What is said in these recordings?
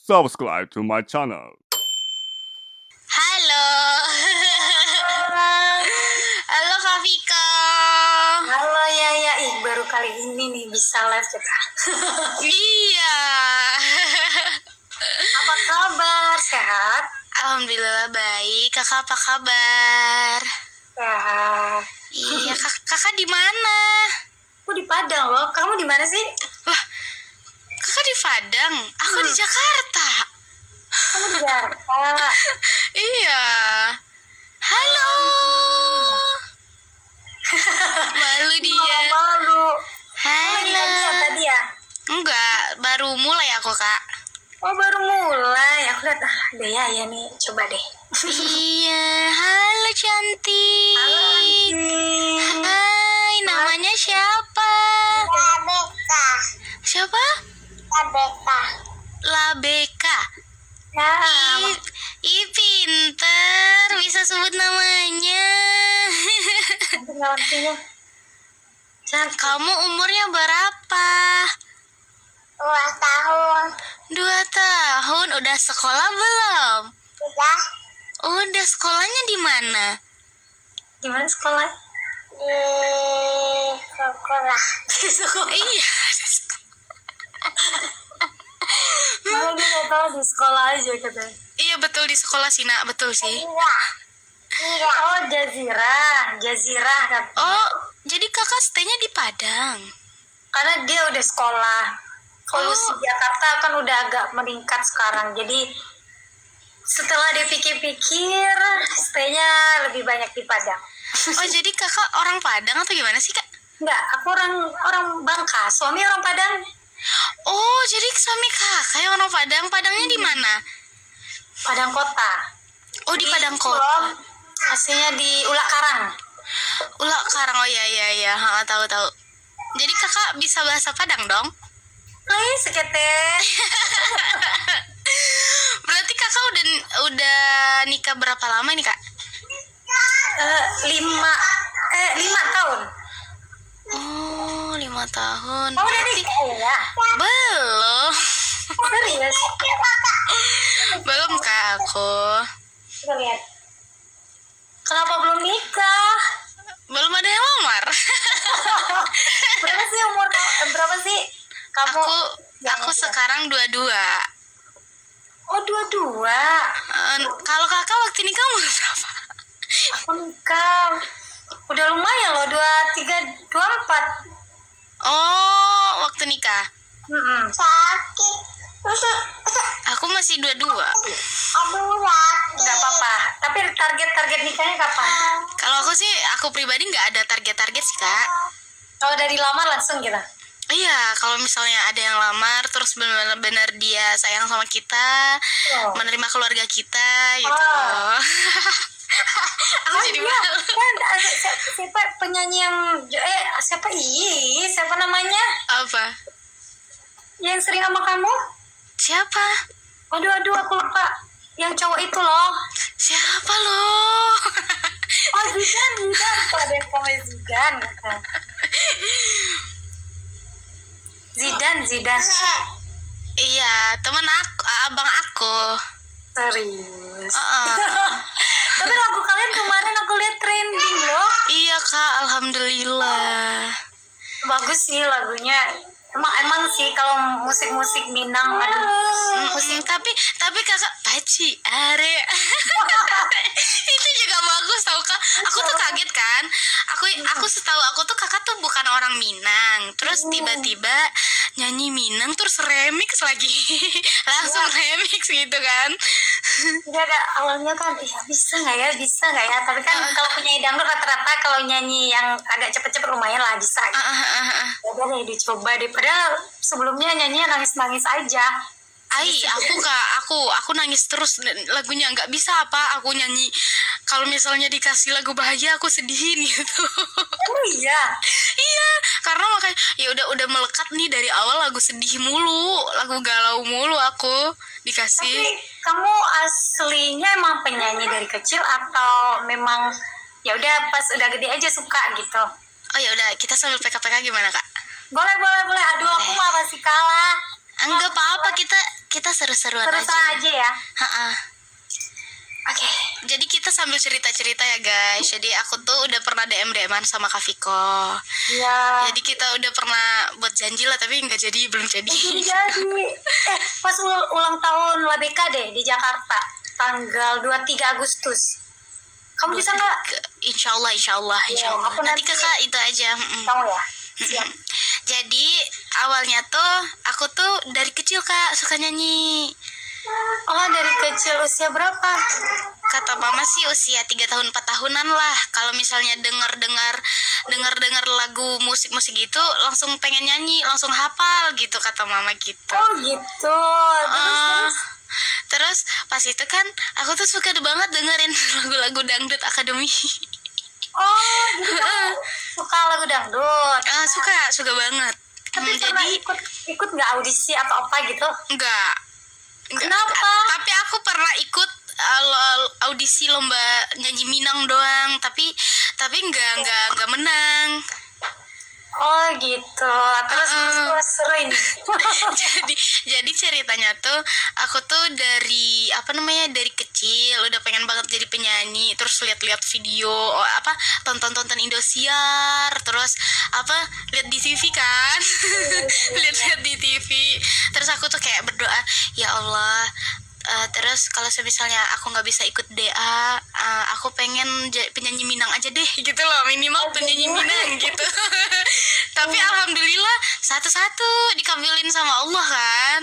Subscribe to my channel. Halo. Halo Kak Vika. Halo ya, baru kali ini nih bisa live kita. Iya. Apa kabar? Sehat? Alhamdulillah baik. Kakak apa kabar? Sehat. Iya, kakak di mana? Aku di Padang loh. Kamu di mana sih? Lah, kakak di Padang. Aku di Jakarta. Kamu di Jakarta. Iya. Halo. Malu dia. Malu. Halo. Tadi ya? Enggak, baru mulai aku, Kak. Oh, baru mulai. Aku lihat Dea ya nih. Coba deh. Iya, halo cantik. Halo, Aunty. Hai, namanya siapa? Labeka. Siapa? Labeka. Labeka. Ya, Ih, pinter. Bisa sebut namanya. artinya. Kamu umurnya berapa? 2 tahun. 2 tahun. Udah sekolah belum? Sudah. Udah, sekolahnya di mana? Gimana sekolah? Di sekolah. Di sekolah. Iya. Malah dia nggak tahu di sekolah aja katanya. Iya, betul, di sekolah sih, Nak. Betul sih. Oh, Jazirah kan. Oh, jadi kakak stay-nya di Padang. Karena dia udah sekolah. Polusi Oh. Jakarta kan udah agak meningkat sekarang. Jadi setelah dipikir-pikir, stay-nya lebih banyak di Padang. Oh, jadi kakak orang Padang atau gimana sih, Kak? Enggak, aku orang Bangka. Suami orang Padang. Oh, jadi suami kakak yang orang Padang. Padangnya di mana? Padang Kota. Oh, di Padang Kota. Aslinya di Ulak Karang. Ulak Karang. Oh ya. Tahu. Jadi kakak bisa bahasa Padang dong? Hai, sekete. Berarti kakak udah nikah berapa lama nih, Kak? 5 tahun. Oh, 5 tahun. Kamu udah Berarti nikah ya? belum. Serius? Belum, Kak, aku. Kita lihat. Kenapa belum nikah? Belum ada yang lamar. Berapa sih umur berapa sih kamu? Aku sekarang 22. Oh, 22. Kalau kakak waktu nikah umur berapa? Aku nikah udah lumayan loh, 23, 24. Oh, waktu nikah. Sakit. Aku masih 22. Aduh, sakit. Gak apa-apa. Tapi target nikahnya kapan? Kalau aku pribadi nggak ada target sih, Kak. Kalau dari lamar langsung gitu. Iya, kalau misalnya ada yang lamar terus benar-benar dia sayang sama kita, Oh. menerima keluarga kita gitu. Oh. Aku jadi malu. Kan siapa penyanyi yang siapa namanya? Apa? Yang sering sama kamu? Siapa? Aduh, aku lupa. Yang cowok itu loh. Siapa loh? Oh, Zidan. Kok ada yang komen Zidan? Zidan. Iya, temen aku, abang aku. Serius. Heeh. Tapi lagu kalian kemarin aku lihat trending loh. Iya, Kak, alhamdulillah. Bagus sih lagunya. Emang sih kalau musik Minang, aduh. Tapi kakak paci are. Itu juga bagus tau, Kak. Aku tuh kaget kan. Aku setahu aku tuh kakak tuh bukan orang Minang. Terus tiba-tiba nyanyi Minang terus remix lagi. Langsung remix gitu kan. Enggak ada awalnya kan, bisa nggak ya. Tapi kan kalau penyanyi dangdut rata-rata kalau nyanyi yang agak cepet-cepet lumayan lah bisa. Udah deh dicoba deh. Padahal sebelumnya nyanyinya nangis-nangis aja. Aku nangis terus lagunya, nggak bisa apa aku nyanyi. Kalau misalnya dikasih lagu bahagia aku sedihin gitu. Oh iya. Iya, karena makanya ya udah melekat nih dari awal lagu sedih mulu, lagu galau mulu aku dikasih. Tapi kamu aslinya emang penyanyi dari kecil atau memang ya udah pas udah gede aja suka gitu? Oh ya udah, kita sambil PK-PK gimana, Kak? Boleh. Aduh, aku mah masih kalah. Enggak apa-apa, kita seru-seruan Terus aja. aja ya. Ha-ha. Oke. Jadi kita sambil cerita-cerita ya guys. Jadi aku tuh udah pernah DM-an sama Kak Viko. Iya. Jadi kita udah pernah buat janji lah, tapi nggak jadi, belum jadi. Jadi pas ulang tahun Labeka deh di Jakarta tanggal 23 Agustus. Kamu bisa nggak? Insya Allah. Iya, aku Nanti nanti- kakak itu aja. Kamu ya. Siap. Jadi awalnya tuh aku tuh dari kecil Kak suka nyanyi. Oh, dari kecil usia berapa? Kata mama sih usia 3 tahun 4 tahunan lah. Kalau misalnya dengar lagu musik gitu langsung pengen nyanyi, langsung hafal gitu kata mama gitu. Oh gitu. Terus. Terus pas itu kan aku tuh suka banget dengerin lagu-lagu dangdut akademi. Oh, gitu kamu suka lagu dangdut. Suka banget. Tapi pernah Jadi ikut nggak audisi atau apa gitu? enggak. Kenapa? Tapi aku pernah ikut audisi lomba nyanyi Minang doang, tapi enggak menang. Oh gitu. Terus seru ini. jadi ceritanya tuh aku tuh dari dari kecil udah pengen banget jadi penyanyi, terus lihat-lihat video tonton Indosiar, terus lihat di TV kan. Lihat di TV, terus aku tuh kayak berdoa, ya Allah, terus kalau misalnya aku nggak bisa ikut DA, aku pengen penyanyi Minang aja deh gitu loh, minimal penyanyi Minang gitu. Tapi alhamdulillah satu-satu dikabulin sama Allah kan.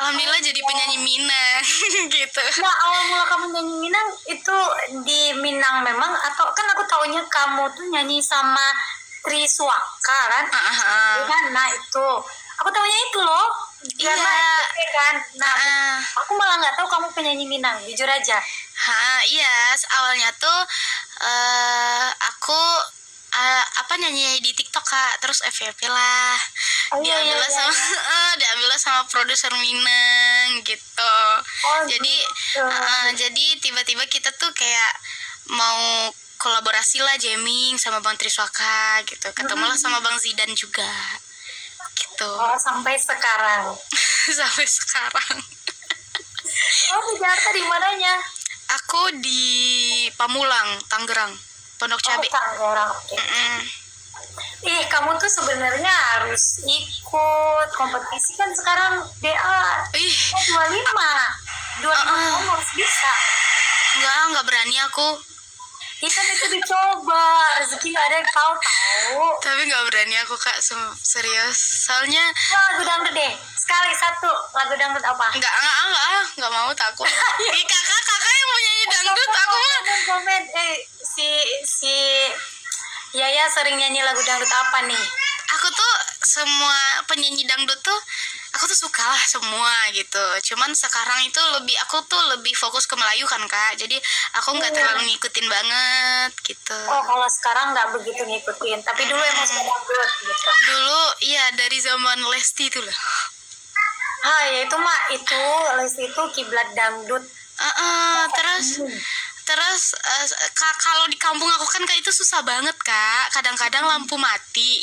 Alhamdulillah jadi penyanyi Minang gitu. Nah, awal mula kamu nyanyi Minang itu di Minang memang, atau kan aku taunya kamu tuh nyanyi sama Triswaka kan? Kan? Nah itu aku taunya itu loh. Iya. Kan? Nah, aku malah nggak tahu kamu penyanyi Minang, jujur aja. Iya, awalnya tuh aku nyanyi di TikTok Kak, terus FYP lah. Diambil sama produser Minang gitu. Jadi jadi tiba-tiba kita tuh kayak mau kolaborasi lah, jamming sama Bang Triswaka gitu. Ketemulah sama Bang Zidan juga. Gitu. Oh, sampai sekarang. Sampai sekarang. Oh, di Jakarta di mananya? Aku di Pamulang, Tangerang, Pondok Cabe. Tangerang. Kamu tuh sebenarnya harus ikut kompetisi kan sekarang DA. 25 kamu harus bisa. Enggak berani aku. Kan itu dicoba, rezeki nggak ada yang tahu. Tapi nggak berani aku Kak, serius. Soalnya lagu dangdut deh, sekali satu lagu dangdut apa? Nggak mau, takut. kakak yang mau nyanyi dangdut, aku mah. Komen si Yaya sering nyanyi lagu dangdut apa nih? Aku tuh semua penyanyi dangdut tuh aku tuh suka lah semua gitu. Cuman sekarang itu aku tuh lebih fokus ke Melayu kan Kak. Jadi aku nggak terlalu ngikutin banget gitu. Oh, kalau sekarang nggak begitu ngikutin. Tapi dulu emang suka dangdut gitu. Dulu iya, dari zaman Lesti itu loh. Ya itu Lesti itu kiblat dangdut. Terus kalau di kampung aku kan Kak itu susah banget Kak. Kadang-kadang lampu mati.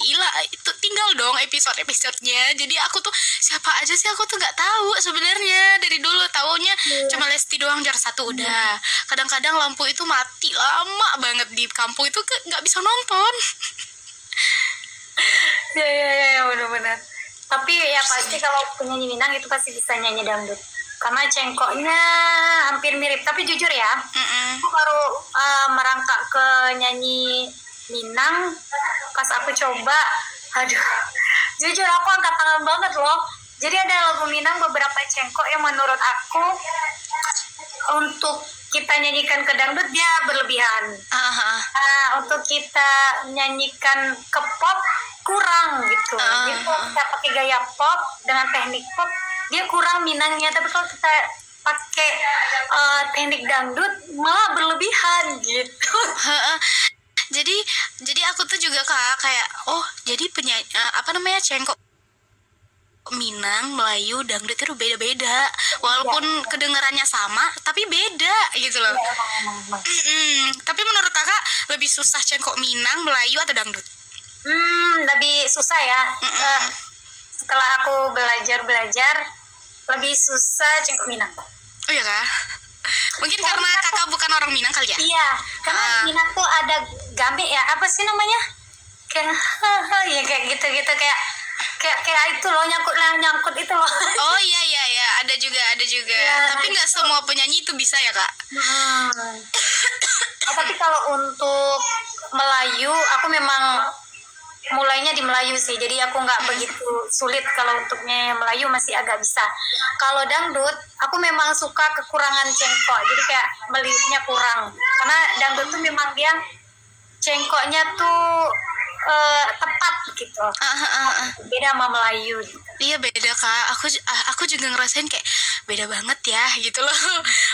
Itu tinggal dong episode-episodenya. Jadi aku tuh siapa aja sih aku tuh nggak tahu sebenarnya dari dulu. Taunya cuma Lesti doang, Jar satu udah. Kadang-kadang lampu itu mati lama banget di kampung itu, nggak bisa nonton. Ya benar-benar. Tapi ya pasti kalau penyanyi Minang itu pasti bisa nyanyi dangdut. Karena cengkoknya hampir mirip. Tapi jujur ya, aku baru merangkak ke nyanyi Minang pas aku coba. Aduh, jujur aku angkat tangan banget loh. Jadi ada lagu Minang beberapa cengkok yang menurut aku untuk kita nyanyikan ke dangdut dia berlebihan. Untuk kita nyanyikan ke pop kurang gitu. Jadi kalau kita pakai gaya pop dengan teknik pop, dia kurang Minangnya. Tapi kalau kita pakai teknik dangdut malah berlebihan gitu. Jadi aku tuh juga kayak jadi penyanyi cengkok Minang, Melayu, dangdut itu beda-beda. Walaupun kedengarannya sama, tapi beda gitu loh. Tapi menurut kakak lebih susah cengkok Minang, Melayu atau dangdut? Lebih susah ya. setelah aku belajar lebih susah Cengkok Minang. Oh iya kak? Mungkin karena kakak bukan orang Minang kali ya? Iya, karena Minang tuh ada game ya, apa sih namanya? Kayak ya kayak gitu-gitu kayak itu loh, nyangkut itu loh. Oh iya, ada juga. Ya, tapi nggak semua penyanyi itu bisa ya kak? Tapi kalau untuk Melayu, aku memang mulainya di Melayu sih, jadi aku nggak begitu sulit. Kalau untuknya Melayu masih agak bisa. Kalau dangdut, aku memang suka kekurangan cengkok, jadi kayak meliuknya kurang. Karena dangdut tuh memang dia cengkoknya tuh tepat gitu. Beda sama Melayu gitu. Iya beda kak. Aku juga ngerasain kayak beda banget ya gitu loh.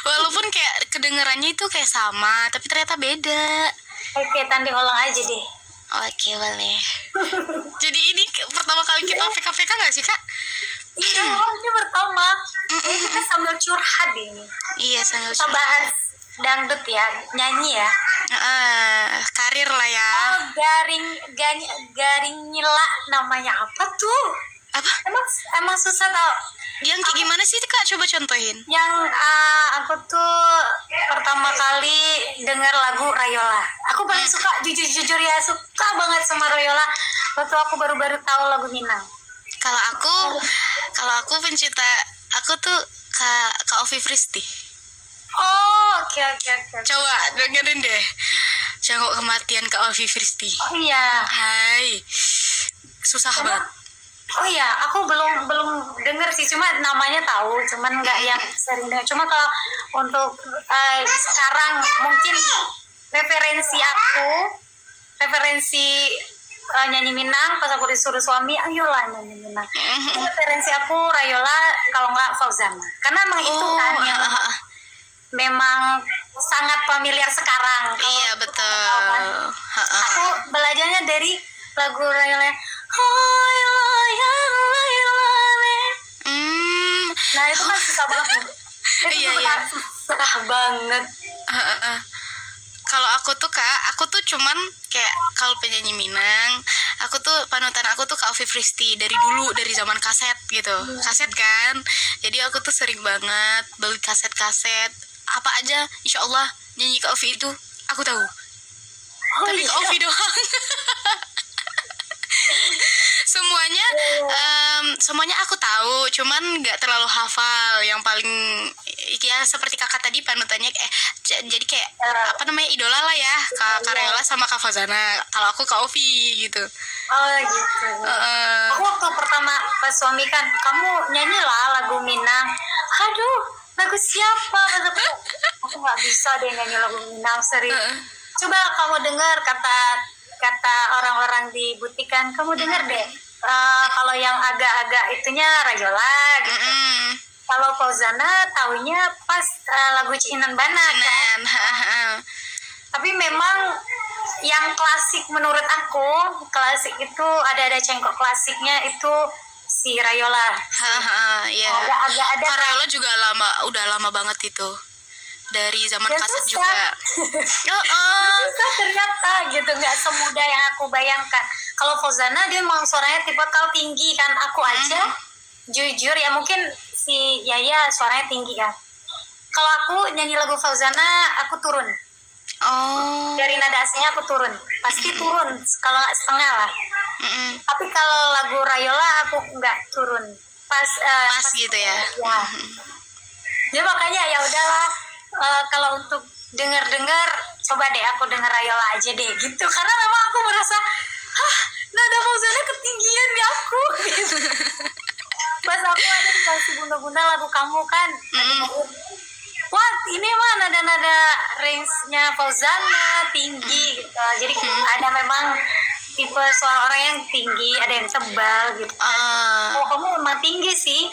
Walaupun kayak kedengarannya itu kayak sama, tapi ternyata beda. Oke, tanding ulang aja deh. Oke boleh. Jadi ini pertama kali kita PK nggak sih kak? Iya, ini pertama. Kita sambil curhat ini. Iya sambil Kita bahas dangdut ya, nyanyi ya. Karir lah ya. Oh, garing nyela namanya apa tuh? Apa? Emang susah tau. Yang kayak gimana sih kak? Coba contohin. Yang aku tuh pertama kali dengar lagu Rayola. Aku paling suka, jujur ya, suka banget sama Rayola. Waktu aku baru-baru tahu lagu Minang. Kalau aku pencinta, aku tuh Kak Ovi Fristi. Oh, oke. Coba dengerin deh. Jangkuk Kematian Kak Ovi Fristi. Oh iya. Hai. Susah banget. Oh iya, aku belum denger sih, cuma namanya tahu, cuman nggak yang sering denger. Cuma kalau untuk sekarang mungkin referensi nyanyi Minang, pas aku disuruh suami, ayolah nyanyi Minang. Referensi aku Rayola, kalau nggak Fauzana. Karena emang itu kan yang memang sangat familiar sekarang. Iya betul. Kan. Aku belajarnya dari lagu Rayola. Nah itu kan susah banget. Iya. Susah banget. Kalau aku tuh kak, aku tuh cuman kayak kalau penyanyi Minang, aku tuh panutan aku tuh Kak Ovi Fristi dari dulu, dari zaman kaset gitu, kaset kan. Jadi aku tuh sering banget beli kaset apa aja, insya Allah nyanyi Kak Ovi itu aku tahu. Tapi Kak Ovi doang. Semuanya aku tahu, cuman nggak terlalu hafal. Yang paling ya seperti kakak tadi panutannya jadi kayak apa namanya, idola lah ya, Kak Rayola sama Kak Fauzana. Kalau aku Kak Ovi gitu. Oh gitu. Aku waktu pertama pas suami kan, kamu nyanyilah lagu Minang. Aduh, lagu siapa? Aku nggak bisa deh nyanyi lagu Minang, sering. Coba kamu dengar kata orang-orang di butikan, kamu dengar deh. Kalau yang agak-agak itunya Rayola gitu. Kalau Fauzana taunya pas lagu Cinan Bana kan. Tapi memang yang klasik menurut aku, klasik itu ada cengkok klasiknya itu si Rayola. Iya. Agak ada. Rayola juga udah lama banget itu. Dari zaman kaset susah. juga. Susah ternyata gitu, nggak semudah yang aku bayangkan. Kalau Fauzana dia memang suaranya tipe kau tinggi kan. Aku aja jujur ya, mungkin si Yaya suaranya tinggi kan. Kalau aku nyanyi lagu Fauzana aku turun. Dari nada aslinya aku turun, pasti turun kalau nggak setengah lah. Tapi kalau lagu Rayola aku nggak turun, pas gitu ya. Ya makanya ya udahlah. Kalau untuk dengar coba deh aku dengar Rayola aja deh gitu, karena memang aku merasa nada Fauzana ketinggian di aku gitu. Pas aku ada dikasih bunda-bunda lagu kamu kan, wah ini mah nada-nada range-nya Fauzana tinggi gitu. Jadi ada memang tipe suara orang yang tinggi, ada yang tebal gitu. Oh, kamu memang tinggi sih.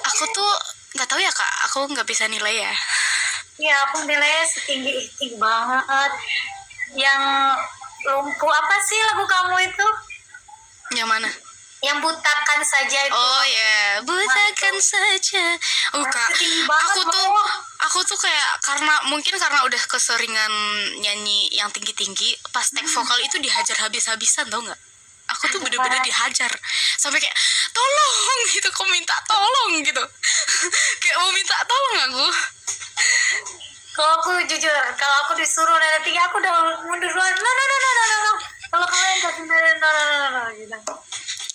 Aku tuh nggak tahu ya kak, aku nggak bisa nilai ya. Iya, aku nilainya tinggi banget. Yang lumpuh apa sih lagu kamu itu? Yang mana? Yang Butakan Saja itu. Oh ya, Butakan Saja. Kak, aku tuh kayak karena udah keseringan nyanyi yang tinggi-tinggi, pas take vokal itu dihajar habis-habisan, tau nggak? aku tuh bener-bener dihajar sampai kayak tolong gitu, kok minta tolong gitu. Kayak mau minta tolong aku. Kalau aku jujur, kalau aku disuruh nada tinggi, aku udah mundur duluan. No. Kalau kalian kasih no, gitu.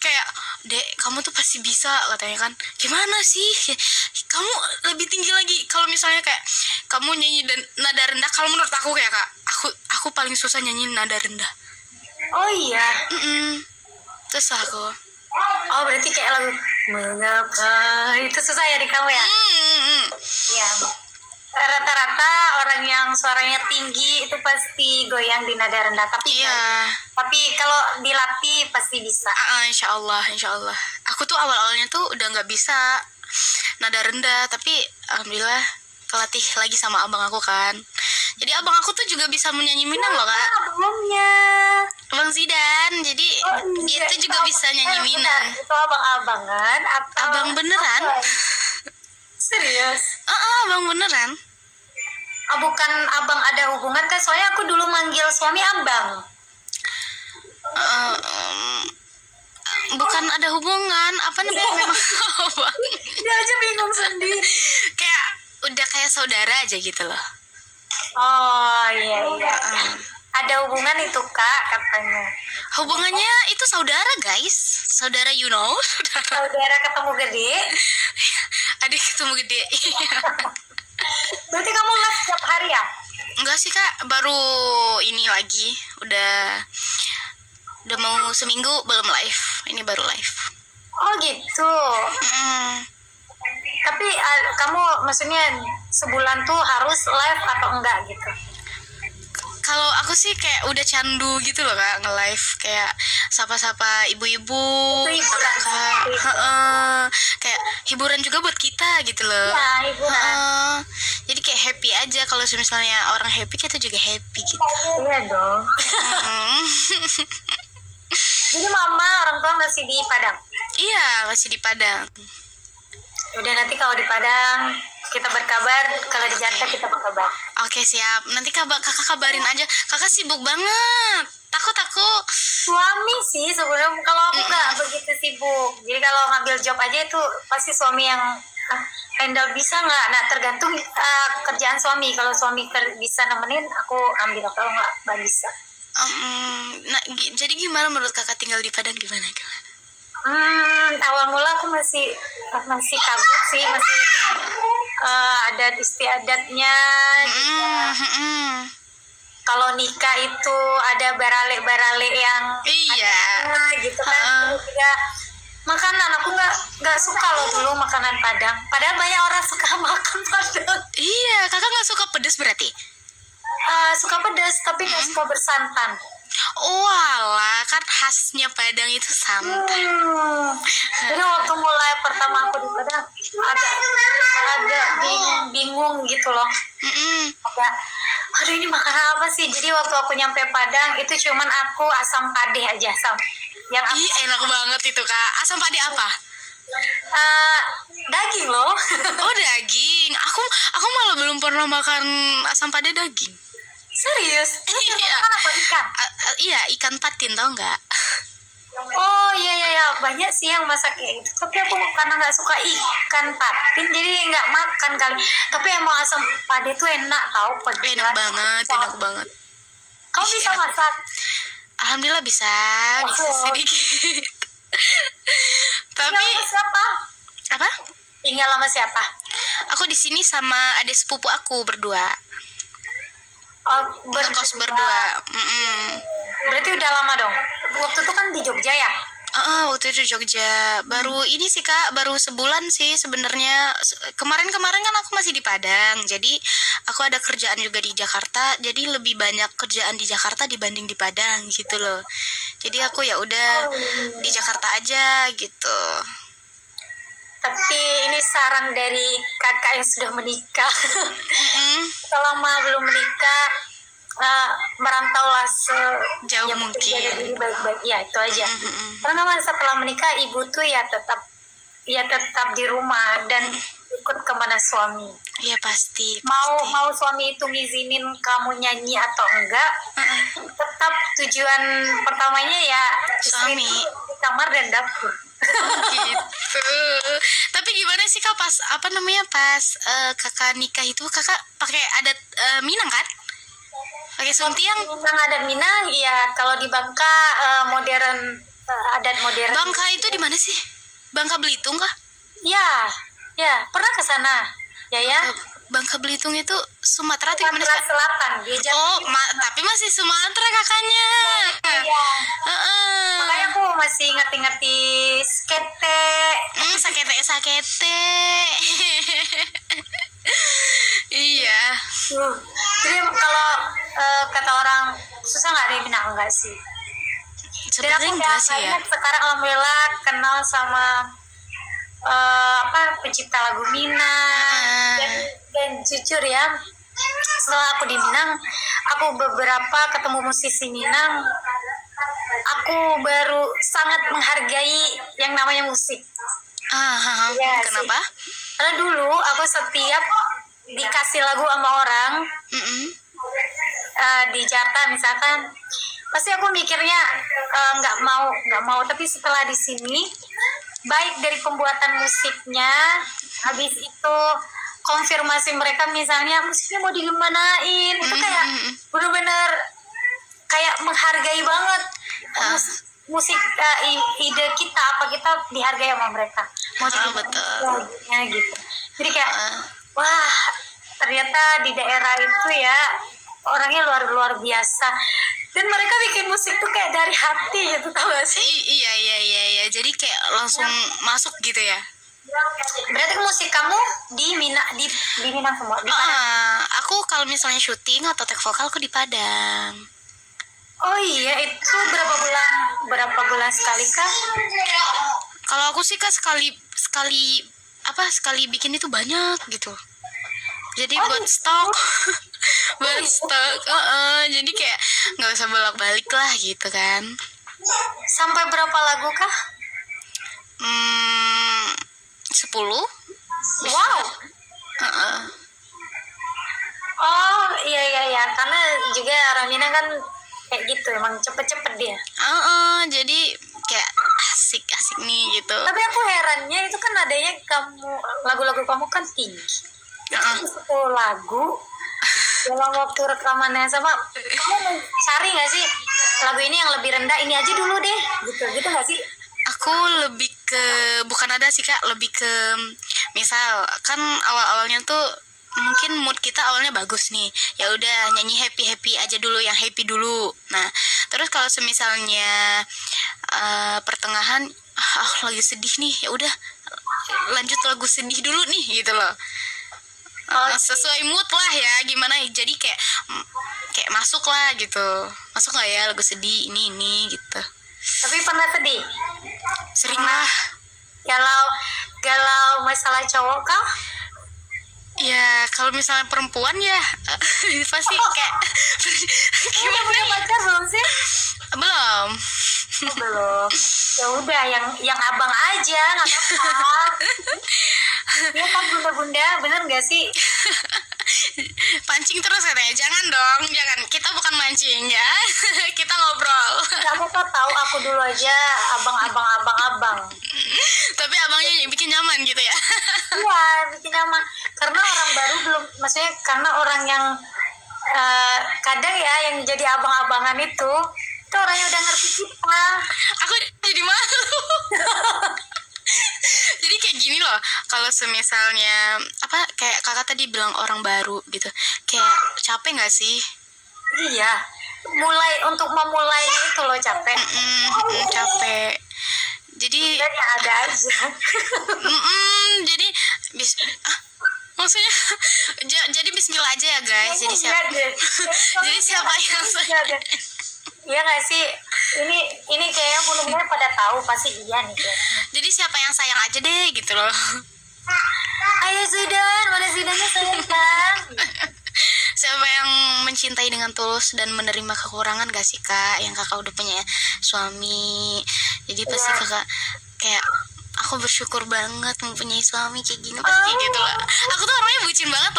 Kayak, Dek, kamu tuh pasti bisa, katanya kan. Gimana sih? Kamu lebih tinggi lagi. Kalau misalnya kayak kamu nyanyi dan nada rendah, kalau menurut aku kayak Kak, aku paling susah nyanyi nada rendah. Oh iya. Terus aku. Oh berarti kayak lagu mengapa itu susah ya di kamu ya? Iya. Rata-rata orang yang suaranya tinggi itu pasti goyang di nada rendah, tapi Iya. tapi kalau dilatih pasti bisa. Insya Allah. Aku tuh awal-awalnya tuh udah nggak bisa nada rendah, tapi alhamdulillah kelatih lagi sama abang aku kan. Jadi abang aku tuh juga bisa menyanyi Minang loh Kak. Abangnya. Abang Zidan. Jadi dia tuh juga bisa nyanyi Minang. Itu abang-abangan atau Abang beneran? apa? Serius? Abang beneran. Bukan abang ada hubungan kan? Soalnya aku dulu manggil suami abang. Bukan ada hubungan, apa namanya, memang abang. Dia aja bingung sendiri. Kayak udah kayak saudara aja gitu loh. Oh iya. Ada hubungan itu Kak katanya. Hubungannya itu saudara guys, saudara Saudara ketemu gede. adik ketemu gede. Berarti kamu live setiap hari ya? Enggak sih Kak, baru ini lagi, udah mau seminggu belum live, ini baru live. Oh gitu. Tapi kamu maksudnya sebulan tuh harus live atau enggak gitu? Kalau aku sih kayak udah candu gitu loh Kak, nge-live kayak sapa-sapa ibu-ibu, Itu hiburan. kayak hiburan juga buat kita gitu loh. Ya hiburan. Jadi kayak happy aja, kalau misalnya orang happy kita juga happy gitu. Iya dong. Jadi mama orang tua masih di Padang? Iya, masih di Padang. Udah nanti kalau di Padang kita berkabar, kalau di Jakarta kita berkabar. Oke siap, nanti kakak kabarin aja. Kakak sibuk banget, takut aku. Suami sih sebenarnya, kalau aku nggak begitu sibuk. Jadi kalau ngambil job aja itu pasti suami yang handle, bisa nggak? Nah tergantung kerjaan suami. Kalau suami bisa nemenin, aku ambil. Kalau nggak bisa. Nah, jadi gimana menurut kakak tinggal di Padang, gimana? Awal mula aku masih kagok sih, masih adat istiadatnya. Kalau nikah itu ada barale yang Iya. gitu kan. Juga makanan aku nggak suka loh dulu makanan Padang. Padahal banyak orang suka makan Padang. Iya, kakak nggak suka pedas berarti? Suka pedas tapi nggak suka bersantan. Walah, kan khasnya Padang itu santan. Jadi waktu mulai pertama aku di Padang agak bingung gitu loh. Aduh ini makanan apa sih? Jadi waktu aku nyampe Padang itu cuman aku asam pade aja yang Ih, enak banget itu Kak. Asam pade apa? Daging loh. Oh, daging. Aku malah belum pernah makan asam pade daging. Serius? Iya. Makan apa ikan? Iya, ikan patin, tau nggak? Oh iya banyak sih yang masak kayak gitu. Tapi aku karena nggak suka ikan patin jadi nggak makan kali. Tapi emang asam pade tuh enak tau. Enak banget. Kamu bisa masak? Alhamdulillah bisa sedikit. Tapi Tinggal sama siapa? apa? Tinggal sama siapa? Aku di sini sama adik sepupu aku berdua. Oh, Berkos berdua. Berarti udah lama dong. Waktu itu kan di Jogja ya? Waktu itu Jogja. Baru ini sih Kak, baru sebulan sih sebenarnya. Kemarin kan aku masih di Padang. Jadi aku ada kerjaan juga di Jakarta. Jadi lebih banyak kerjaan di Jakarta dibanding di Padang gitu loh. Jadi aku ya udah di Jakarta aja gitu. Tapi ini saran dari kakak yang sudah menikah. Selama belum menikah, merantaulah Jauh mungkin. Jaga diri baik-baik. Ya itu aja. Karena setelah menikah ibu tuh ya tetap di rumah dan ikut kemana suami. Iya pasti. Mau suami itu ngizinin kamu nyanyi atau enggak, tetap tujuan pertamanya ya istri Suami. itu di kamar dan dapur. Gitu. Tapi gimana sih Kak pas kakak nikah itu kakak pakai adat Minang kan? Pakai suntiang. Minang adat Minang, ya kalau di Bangka modern, adat modern. Bangka itu di mana sih? Bangka Belitung kah? Ya, pernah ke sana. Ya. Bangka Belitung itu Sumatera atau gimana sih? Sumatera Kak? Selatan. Dia Tapi masih Sumatera kakaknya. Iya. Heeh. Makanya aku masih ngerti-ngerti skete. Sakete. Iya. Jadi kalau kata orang susah nggak di Minang, enggak sih? Dan Sebenarnya aku enggak sih ya. banyak sekarang alhamdulillah kenal sama pencipta lagu Minang. Dan jujur ya, setelah aku di Minang, aku beberapa ketemu musisi Minang, aku baru sangat menghargai yang namanya musik. Ya, Kenapa? Karena dulu aku setiap dikasih lagu sama orang di Jakarta misalkan, pasti aku mikirnya nggak mau, tapi setelah di sini, baik dari pembuatan musiknya, habis itu konfirmasi mereka misalnya musiknya mau digimanain, itu kayak bener-bener kayak menghargai banget musik, ide kita, apa kita dihargai sama mereka. Betul. Gitu. Jadi kayak wah, ternyata di daerah itu ya orangnya luar biasa, dan mereka bikin musik tuh kayak dari hati gitu, tau gak sih? Iya. Jadi kayak langsung masuk gitu ya. Berarti musik kamu di Minang semua? Di Padang? Aku kalau misalnya syuting atau take vokal aku di Padang. Oh iya, itu berapa bulan sekali kah? Kalau aku sih Kak sekali bikin itu banyak gitu. Jadi buat stok. Jadi kayak nggak usah bolak-balik lah gitu kan. Sampai berapa lagu kah? 10. Wow. Oh iya, karena juga orang Minang kan kayak gitu, emang cepet-cepet dia. Jadi kayak asik nih gitu. Tapi aku herannya itu kan adanya lagu-lagu kamu kan tinggi. 10 lagu dalam waktu rekamannya sama, kamu cari nggak sih lagu ini yang lebih rendah, ini aja dulu deh, gitu nggak sih? Aku lebih ke bukan ada sih Kak, lebih ke misal kan awalnya tuh mungkin mood kita awalnya bagus nih, ya udah nyanyi happy aja dulu, yang happy dulu. Nah terus kalau semisalnya pertengahan lagi sedih nih, ya udah lanjut lagu sedih dulu nih gitu loh. Sesuai mood lah ya, gimana, jadi kayak masuk lah gitu, masuk nggak ya lagu sedih ini gitu. Tapi pernah sedih? Sering lah. Galau masalah cowok kah? Ya kalau misalnya perempuan ya pasti kayak Udah punya pacar belum sih? belum. Belum. Ya udah, yang abang aja, nggak apa-apa. Ya kan bunda-bunda, bener nggak sih? Pancing terus katanya, jangan dong, jangan, kita bukan mancing ya. Kita ngobrol. Nggak apa-apa, tahu aku dulu aja abang. Tapi abangnya bikin nyaman gitu ya. Iya, bikin nyaman. Karena orang baru belum, maksudnya karena orang yang kadang ya yang jadi abang-abangan itu orangnya udah ngerti kita. Aku jadi malu. Jadi kayak gini loh, kalau semisalnya kayak kakak tadi bilang orang baru gitu, kayak capek nggak sih? Iya, untuk memulainya itu loh capek. Capek. Jadi ada aja. Jadi maksudnya jadi bismillah aja ya guys. Jadi siapa yang iya nggak sih, ini kayaknya bulu-bulunya pada tahu pasti iya nih. Jadi siapa yang sayang aja deh gitu loh. Ayo Zidan, mana Zidannya sayang kan? Siapa yang mencintai dengan tulus dan menerima kekurangan gak sih Kak? Yang kakak udah punya suami, jadi pasti kakak kayak aku bersyukur banget mempunyai suami kayak gini pasti gitu lah. Aku tuh orangnya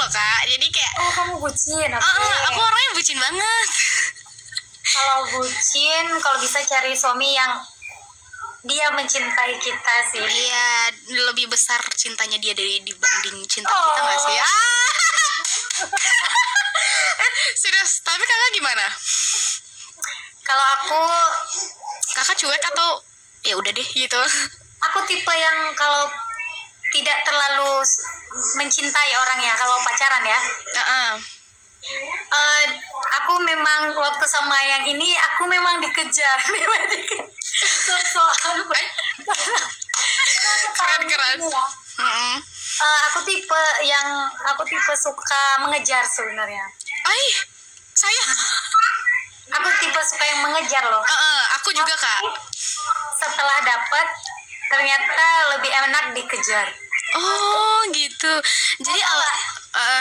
loh kak. Jadi kayak Oh, kamu bucin, oke. aku orangnya bucin banget. Kalau bucin, kalau bisa cari suami yang dia mencintai kita sih. Iya, lebih besar cintanya dia dibanding cinta Oh. kita nggak sih? Serius, tapi kakak gimana? Kalau Kakak cuek atau ya udah deh gitu? aku tipe yang kalau tidak terlalu mencintai orangnya kalau pacaran ya. Aku memang waktu sama yang ini aku memang dikejar. Soal Keren. Aku tipe suka mengejar sebenarnya. Saya. Aku tipe suka yang mengejar loh. Aku juga kak. Setelah dapat ternyata lebih enak dikejar. Oh gitu. Jadi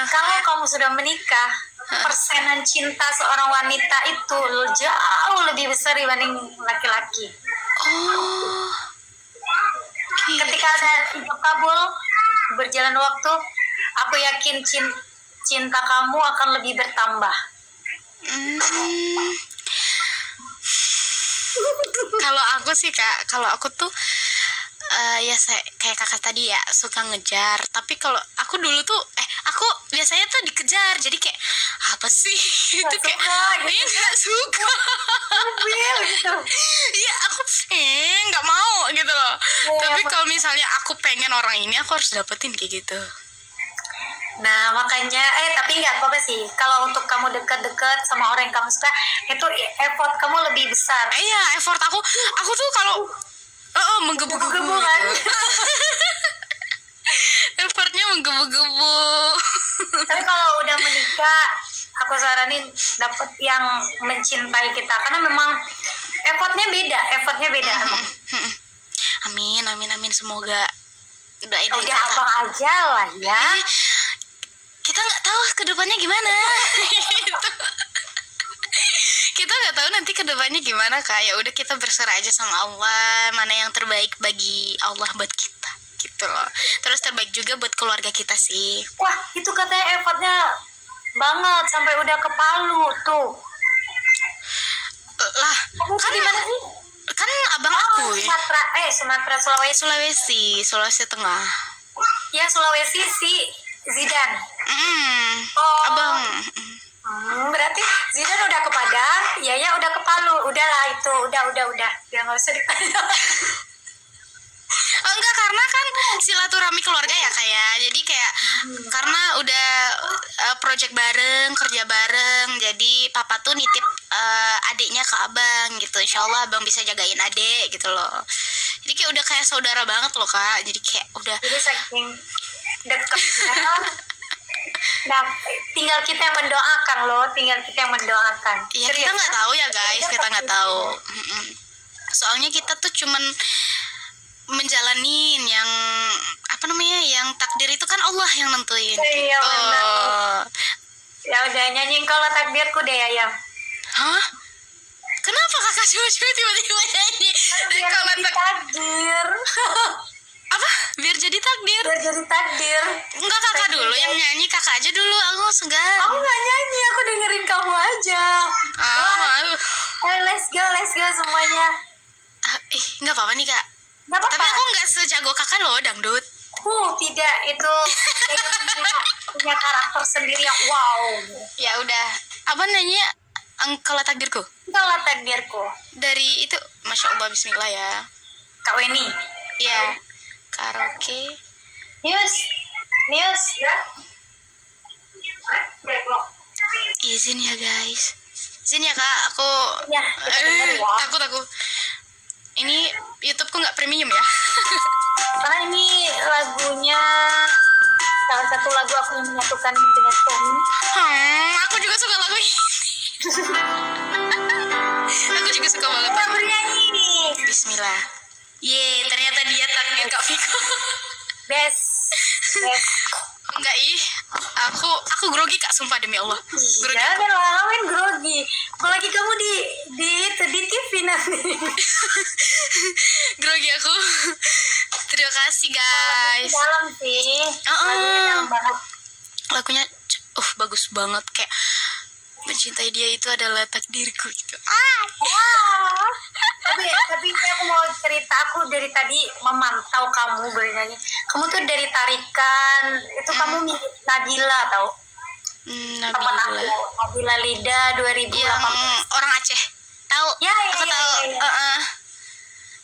Kalau kamu sudah menikah, persenan cinta seorang wanita itu jauh lebih besar dibanding laki-laki. oh. Gitu. Ketika ada ijab kabul, berjalan waktu, aku yakin cinta kamu akan lebih bertambah. Kalau aku sih kak, kalau aku tuh ya saya kayak kakak tadi ya suka ngejar. Tapi kalau aku dulu tuh aku biasanya tuh dikejar. Jadi kayak apa sih? Itu kayak nggak suka. Gitu. Iya aku nggak mau gitu loh. Tapi kalau misalnya aku pengen orang ini, aku harus dapetin kayak gitu. Nah makanya tapi nggak apa-apa sih kalau untuk kamu dekat-dekat sama orang yang kamu suka, itu effort kamu lebih besar. Iya, effort aku tuh kalau menggebu-gebu kan. gitu. Effortnya menggebu-gebu. Tapi kalau udah menikah, aku saranin dapet yang mencintai kita karena memang effortnya beda Amin, semoga doain udah aja. abang aja lah ya. Kita nggak tahu kedepannya gimana. Gitu. Kita nggak tahu nanti kedepannya gimana kak. Ya udah kita berserah aja sama Allah, mana yang terbaik bagi Allah buat kita gitu loh. Terus terbaik juga buat keluarga kita sih. Wah itu katanya effortnya banget sampai udah ke Palu tuh. Lah Kan di mana sih? kan abang aku ya Sumatera, Sulawesi Tengah. Ya Sulawesi si Zidan. Abang Berarti Zidan udah ke Padang, Yaya udah ke Palu. Udahlah itu, udah. Ya nggak usah ditanya. enggak, karena kan silaturahmi keluarga ya kayak. Jadi kayak karena udah project bareng, kerja bareng. Jadi papa tuh nitip adiknya ke abang gitu. Insya Allah abang bisa jagain adik gitu loh. Jadi kayak udah kayak saudara banget loh kak. Jadi kayak udah. Jadi saking dekatnya. Nah, tinggal kita yang mendoakan loh, Iya, kita nggak tahu ya guys, kita nggak tahu. Soalnya kita tuh cuman menjalanin yang yang takdir itu kan Allah yang nentuin. Iya, gitu. benar. Ya udah nyanyiin kalau takdirku deh ya. Hah? Kenapa kakak tiba-tiba nyanyi? Biar jadi takdir. Apa? Biar jadi takdir? Biar jadi takdir. Enggak, kakak dulu yang nyanyi, kakak aja dulu, aku segan. Aku nggak nyanyi, aku dengerin kamu aja. Malu. Let's go semuanya. Nggak apa-apa nih kak. Nggak apa-apa. Tapi aku nggak sejago kakak loh dangdut. Tidak, itu punya karakter sendiri yang wow. Ya udah, apa nanya kalau takdirku? Kalau takdirku. Dari itu, Masya Allah, Bismillah ya. Kak Weni. Ya, karaoke. News. Izin ya guys. Izin ya kak, aku Ya, kita denger ya. takut aku. Ini YouTubeku nggak premium ya. Karena ini lagunya salah satu lagu aku yang menyatukan dengan suami. Aku juga suka lagu ini. Aku juga suka banget. Kita bernyanyi nih. Bismillah. Ternyata dia takdir Kak Viko. Best. Enggak aku grogi kak, sumpah demi Allah. Grogi. Jangan lawan grogi. Apalagi kamu di TV nanti. Grogi aku. Terima kasih guys. Dalam sih. Lagunya dalam banget. lagunya bagus banget, kayak mencintai dia itu adalah takdirku gitu. Wah. Tapi aku mau cerita, aku dari tadi memantau kamu bernyanyi. Kamu tuh dari tarikan itu kamu mirip Nabila tau? Teman aku, Nabila Nabila Lida 2018. yang orang Aceh, tahu? Ya, Aku tahu.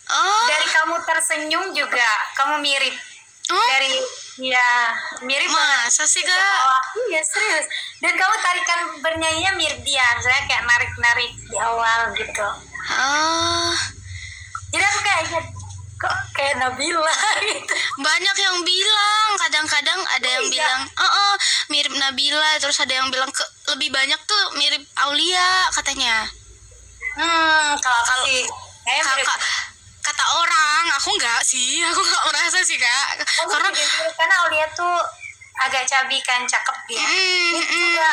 Oh, Dari kamu tersenyum juga kamu mirip. Dari ya mirip banget. masa sih kak? Iya serius. Dan kamu tarikan bernyanyinya mirip dia, saya kayak narik-narik di awal gitu. Oh, Jadi aku kayak kok kayak Nabila gitu. banyak yang bilang, kadang-kadang ada yang Iya. bilang mirip Nabila, terus ada yang bilang lebih banyak tuh mirip Aulia katanya. Kalau sih kayak mirip. Kata orang, aku nggak sih, aku nggak merasa sih kak, Karena Aulia tuh agak cabi kan, cakep dia. Ini juga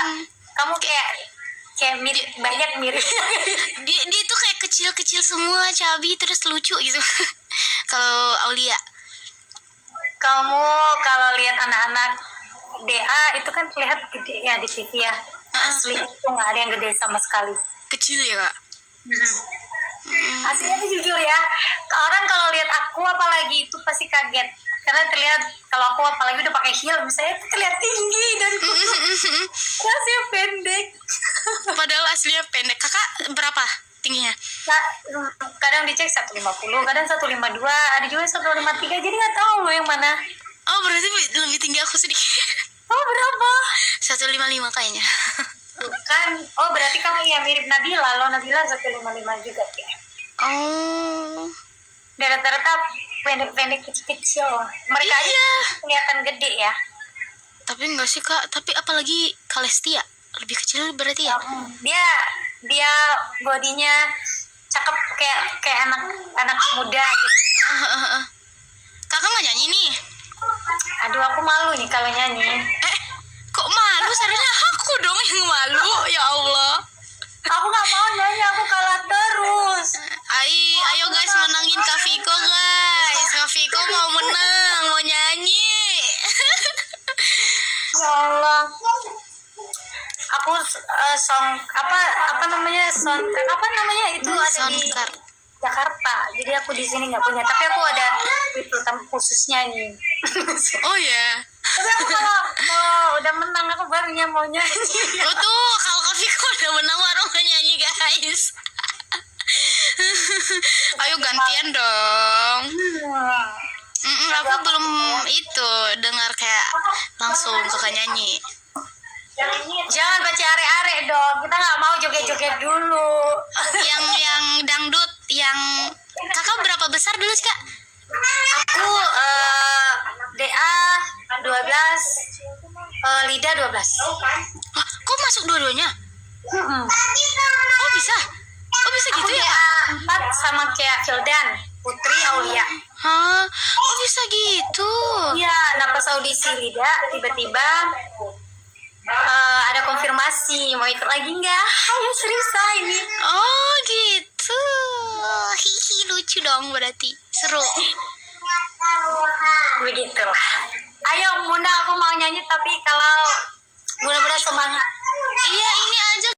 kamu kayak mirip, banyak mirip. dia tuh kayak kecil-kecil semua, cabi terus lucu gitu. Kalau Aulia, Kamu kalau lihat anak-anak DA itu kan terlihat gede ya di TV ya. Asli itu nggak ada yang gede sama sekali. kecil ya kak. Aslinya tuh jujur ya, orang kalau lihat aku apalagi itu pasti kaget karena terlihat kalau aku apalagi udah pakai heel misalnya itu terlihat tinggi dan rasanya pendek. Padahal aslinya pendek. Kakak berapa tingginya? Kadang dicek 150, kadang 152, ada juga 153, jadi nggak tahu loh yang mana. Oh berarti lebih tinggi aku sedikit. Oh berapa? 155 kayaknya. Kan, oh berarti kamu ya mirip Nabila, lo Nabila 155 juga ya. Oh Dan rata-rata pendek-pendek kecil-kecil. Mereka aja iya, kelihatan gede ya. tapi enggak sih kak, tapi apalagi Kalestia lebih kecil berarti ya. Dia bodinya cakep kayak anak muda gitu. Kakak nggak nyanyi nih? Aduh aku malu nih kalau nyanyi. Kok malu? Seharusnya aku dong yang malu. Ya Allah. Aku nggak mau nyanyi, aku kalah terus. Ayo guys, menangin Kak Viko guys. Kak Viko mau menang, mau nyanyi. Ya Allah. Aku song apa namanya itu ada di Soundcard. Jakarta. Jadi aku di sini nggak punya, tapi aku ada itu khusus nyanyi. Oh ya. Tapi aku kalau udah menang aku barunya mau nyanyi. Oh tuh, kalau Kak Viko udah menang baru mau nyanyi guys. Ayo gantian dong. Aku belum itu dengar kayak langsung kakak nyanyi. Jangan baca are-are dong. Kita nggak mau joget-joget dulu. Yang dangdut, yang kakak berapa besar dulu sih kak? Aku DA 12, Lida 12. Wah, kok masuk dua-duanya? Oh bisa? Oh bisa Aku gitu ya? DA 4 sama kayak Fildan, Putri Aulia. Hah? Oh bisa gitu? Iya, nah pas audisi Lida tiba-tiba ada konfirmasi mau ikut lagi nggak? Ayo serius ini. Oh gitu. Hihi, lucu dong berarti. Seru. Begitulah. Ayo Bunda, aku mau nyanyi tapi kalau Bunda semangat. Iya, ini